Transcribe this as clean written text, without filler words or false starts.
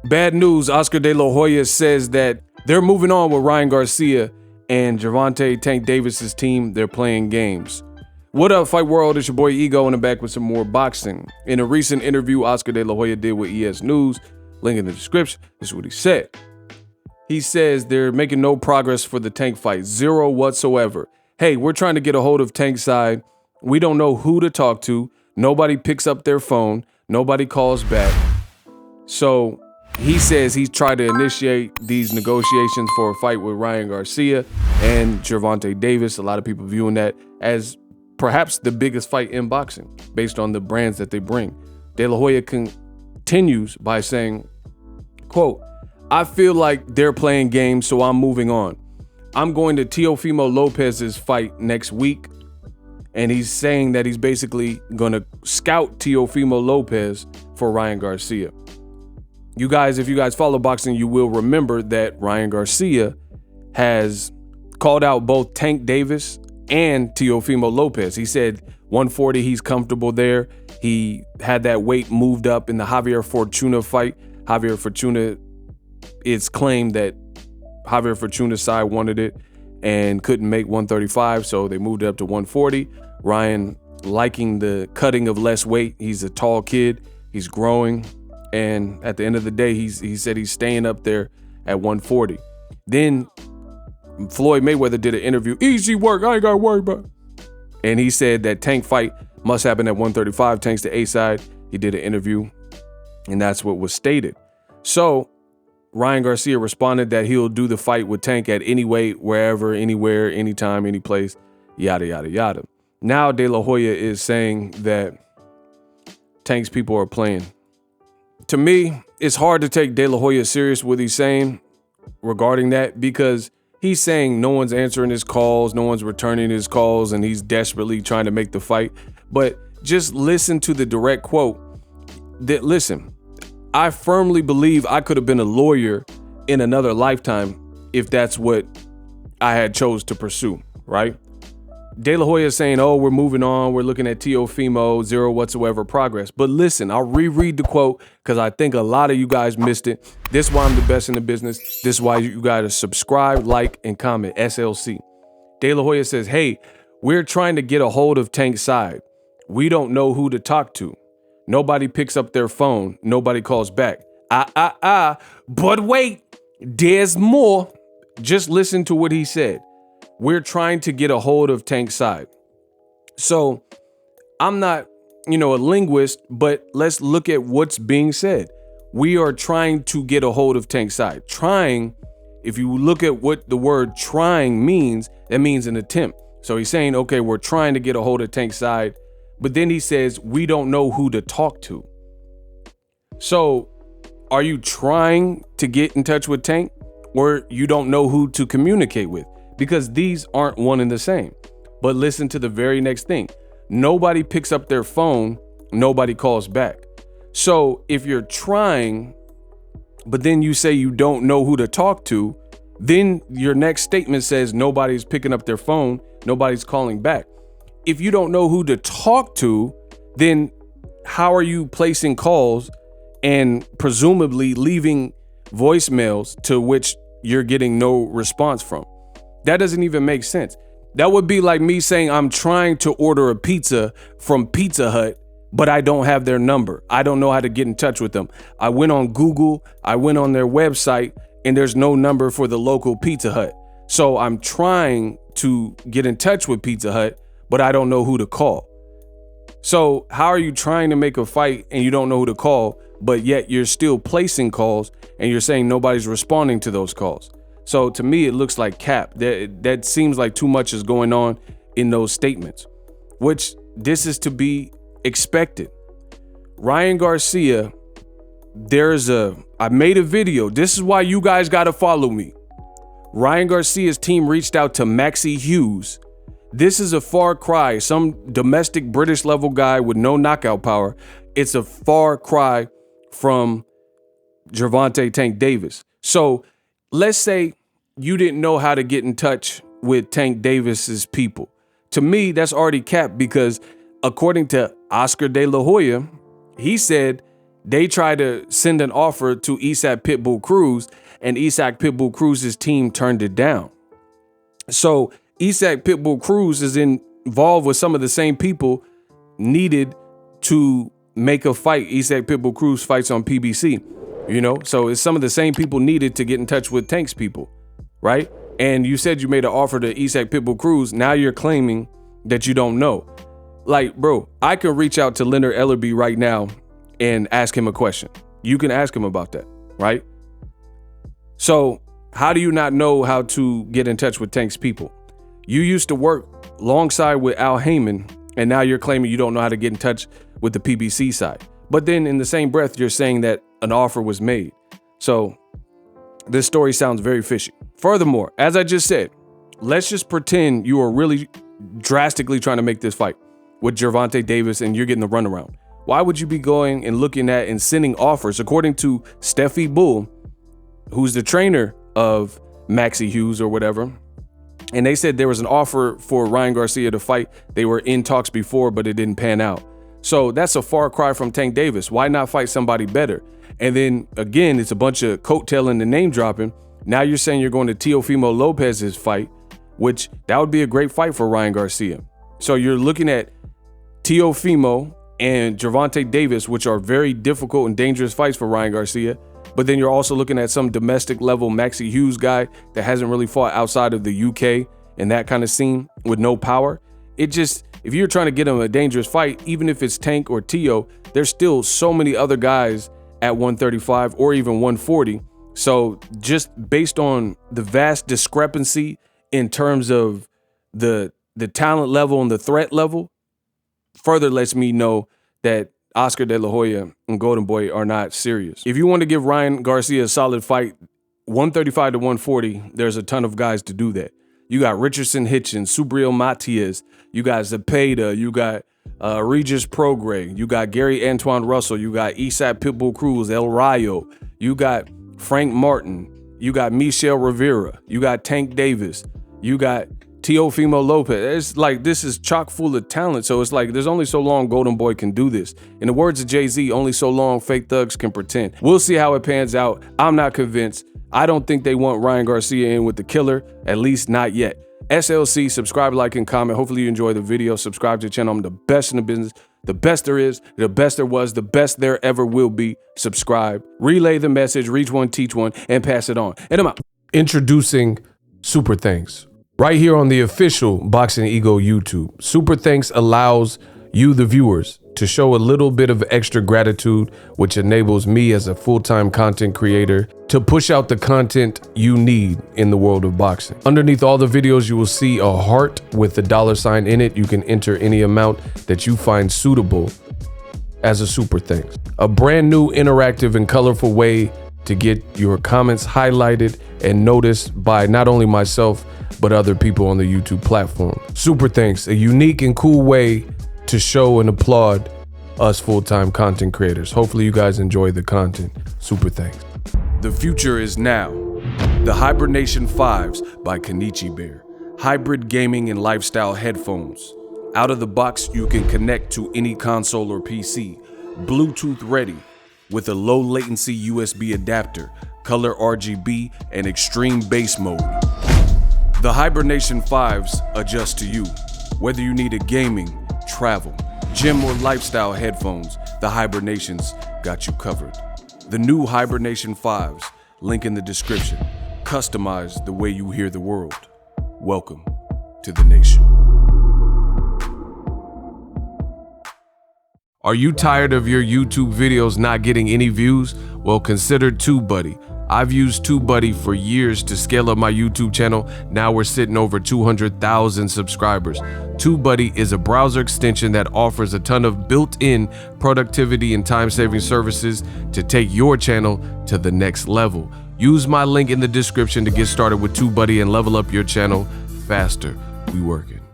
Bad news. Oscar De La Hoya says that they're moving on with Ryan Garcia and Gervonta Tank Davis's team. They're playing games. What up, Fight World? It's your boy Ego, and I'm back with some more boxing. In a recent interview Oscar De La Hoya did with ES News, link in the description, this is what he said. He says they're making no progress for the Tank fight, zero whatsoever. Hey, we're trying to get a hold of Tank's side. We don't know who to talk to. Nobody picks up their phone. Nobody calls back. So he says he's tried to initiate these negotiations for a fight with Ryan Garcia and Gervonta Davis. A lot of people viewing that as perhaps the biggest fight in boxing based on the brands that they bring. De La Hoya continues by saying, quote, I feel like they're playing games, so I'm moving on. I'm going to Teofimo Lopez's fight next week. And he's saying that he's basically going to scout Teofimo Lopez for Ryan Garcia. You guys, if you guys follow boxing, you will remember that Ryan Garcia has called out both Tank Davis and Teofimo Lopez. He said 140, he's comfortable there. He had that weight moved up in the Javier Fortuna fight. Javier Fortuna, it's claimed that Javier Fortuna's side wanted it and couldn't make 135, so they moved it up to 140. Ryan liking the cutting of less weight. He's a tall kid. He's growing. And at the end of the day, he said he's staying up there at 140. Then Floyd Mayweather did an interview. Easy work. I ain't got to worry about it. And he said that Tank fight must happen at 135. Tank's the A side. He did an interview. And that's what was stated. So Ryan Garcia responded that he'll do the fight with Tank at any weight, wherever, anywhere, anytime, any place, yada, yada, yada. Now De La Hoya is saying that Tank's people are playing. To me, it's hard to take De La Hoya serious what he's saying regarding that, because he's saying no one's answering his calls, no one's returning his calls, and he's desperately trying to make the fight. But just listen to the direct quote. Listen, I firmly believe I could have been a lawyer in another lifetime if that's what I had chose to pursue, right? De La Hoya is saying, oh, we're moving on. We're looking at Teofimo, zero whatsoever progress. But listen, I'll reread the quote because I think a lot of you guys missed it. This is why I'm the best in the business. This is why you got to subscribe, like, and comment, SLC. De La Hoya says, hey, we're trying to get a hold of Tank's side. We don't know who to talk to. Nobody picks up their phone. Nobody calls back. But wait, there's more. Just listen to what he said. We're trying to get a hold of Tank's side. So I'm not, a linguist, but let's look at what's being said. We are trying to get a hold of Tank's side. Trying, if you look at what the word trying means, that means an attempt. So he's saying, okay, we're trying to get a hold of Tank's side. But then he says, we don't know who to talk to. So are you trying to get in touch with Tank, or you don't know who to communicate with? Because these aren't one and the same. But listen to the very next thing. Nobody picks up their phone. Nobody calls back. So if you're trying, but then you say you don't know who to talk to, then your next statement says nobody's picking up their phone. Nobody's calling back. If you don't know who to talk to, then how are you placing calls and presumably leaving voicemails to which you're getting no response from? That doesn't even make sense. That would be like me saying I'm trying to order a pizza from Pizza Hut, but I don't have their number. I don't know how to get in touch with them. I went on Google, I went on their website, and there's no number for the local Pizza Hut. So I'm trying to get in touch with Pizza Hut, but I don't know who to call. So how are you trying to make a fight and you don't know who to call, but yet you're still placing calls and you're saying nobody's responding to those calls? So to me, it looks like cap. That seems like too much is going on in those statements, which this is to be expected. Ryan Garcia, I made a video. This is why you guys got to follow me. Ryan Garcia's team reached out to Maxie Hughes. This is a far cry. Some domestic British level guy with no knockout power. It's a far cry from Gervonta Tank Davis. So let's say you didn't know how to get in touch with Tank Davis's people. To me, that's already capped, because according to Oscar De La Hoya, he said They tried to send an offer to Isak Pitbull Cruz, and Isak Pitbull Cruz's team turned it down. So Isak Pitbull Cruz is involved with some of the same people needed to make a fight. Isak Pitbull Cruz fights on PBC, you know? So it's some of the same people needed to get in touch with Tank's people, right? And you said you made an offer to Isak Pitbull Cruz. Now you're claiming that you don't know. Like, bro, I can reach out to Leonard Ellerby right now and ask him a question. You can ask him about that, right? So how do you not know how to get in touch with Tank's people? You used to work alongside with Al Heyman, and now you're claiming you don't know how to get in touch with the PBC side. But then in the same breath, you're saying that an offer was made. So this story sounds very fishy. Furthermore, as I just said, let's just pretend you are really drastically trying to make this fight with Gervonta Davis and you're getting the runaround. Why would you be going and looking at and sending offers? According to Steffi Bull, who's the trainer of Maxie Hughes or whatever, and they said there was an offer for Ryan Garcia to fight. They were in talks before, but it didn't pan out. So that's a far cry from Tank Davis. Why not fight somebody better? And then again, it's a bunch of coattailing and name dropping. Now you're saying you're going to Teofimo Lopez's fight, which that would be a great fight for Ryan Garcia. So you're looking at Teofimo and Gervonta Davis, which are very difficult and dangerous fights for Ryan Garcia. But then you're also looking at some domestic level Maxie Hughes guy that hasn't really fought outside of the UK and that kind of scene with no power. It just, if you're trying to get him a dangerous fight, even if it's Tank or Teo, there's still so many other guys at 135 or even 140. So just based on the vast discrepancy in terms of the talent level and the threat level, further lets me know that Oscar De La Hoya and Golden Boy are not serious. If you want to give Ryan Garcia a solid fight, 135 to 140, there's a ton of guys to do that. You got Richardson Hitchens, Subriel Matias, you got Zepeda, you got Regis Prograis, you got Gary Antoine Russell, you got Isak Pitbull Cruz, El Rayo, you got Frank Martin, you got Michelle Rivera, you got Tank Davis, you got Teofimo Lopez. It's like, this is chock full of talent. So it's like, there's only so long Golden Boy can do this. In the words of Jay-Z, only so long fake thugs can pretend. We'll see how it pans out. I'm not convinced. I don't think they want Ryan Garcia in with the killer, at least not yet. SLC, subscribe, like, and comment. Hopefully you enjoy the video. Subscribe to the channel. I'm the best in the business. The best there is, the best there was, the best there ever will be. Subscribe, relay the message, reach one, teach one, and pass it on. And I'm out. Introducing Super Thanks. Right here on the official Boxing Ego YouTube. Super Thanks allows you, the viewers, to show a little bit of extra gratitude, which enables me as a full-time content creator to push out the content you need in the world of boxing. Underneath all the videos, you will see a heart with the $sign in it. You can enter any amount that you find suitable as a Super Thanks. A brand new interactive and colorful way to get your comments highlighted and noticed by not only myself, but other people on the YouTube platform. Super Thanks, a unique and cool way to show and applaud us full-time content creators. Hopefully you guys enjoy the content. Super Thanks. The future is now. The Hibernation 5s by Kenichi Bear. Hybrid gaming and lifestyle headphones. Out of the box, you can connect to any console or PC. Bluetooth ready with a low latency USB adapter, color RGB, and extreme bass mode. The Hibernation 5s adjust to you. Whether you need a gaming, travel, gym, or lifestyle headphones, the Hibernations got you covered. The new Hibernation 5s, link in the description. Customize the way you hear the world. Welcome to the nation. Are you tired of your YouTube videos not getting any views? Well, consider TubeBuddy. I've used TubeBuddy for years to scale up my YouTube channel. Now we're sitting over 200,000 subscribers. TubeBuddy is a browser extension that offers a ton of built-in productivity and time-saving services to take your channel to the next level. Use my link in the description to get started with TubeBuddy and level up your channel faster. We working.